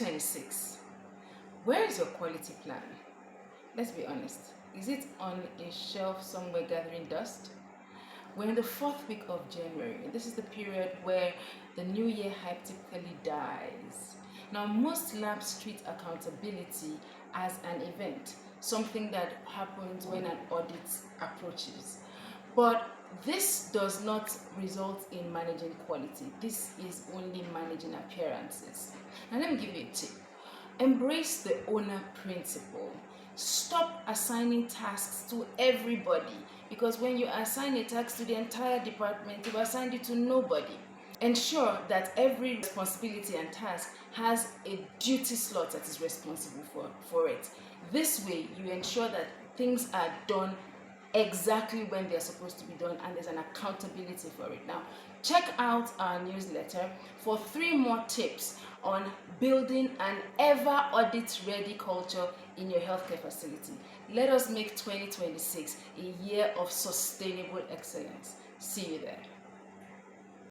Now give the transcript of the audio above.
2026, where is your quality plan? Let's be honest. Is it on a shelf somewhere gathering dust? We're in the fourth week of January, and this is the period where the new year hype typically dies. Now, most labs treat accountability as an event, something that happens when an audit approaches. But this does not result in managing quality. This is only managing appearances. Now, let me give you a tip. Embrace the owner principle. Stop assigning tasks to everybody, because when you assign a task to the entire department, you've assigned it to nobody. Ensure that every responsibility and task has a duty slot that is responsible for it. This way, you ensure that things are done exactly when they're supposed to be done, and there's an accountability for it. Now, check out our newsletter for 3 more tips on building an ever audit-ready culture in your healthcare facility. Let us make 2026 a year of sustainable excellence. See you there.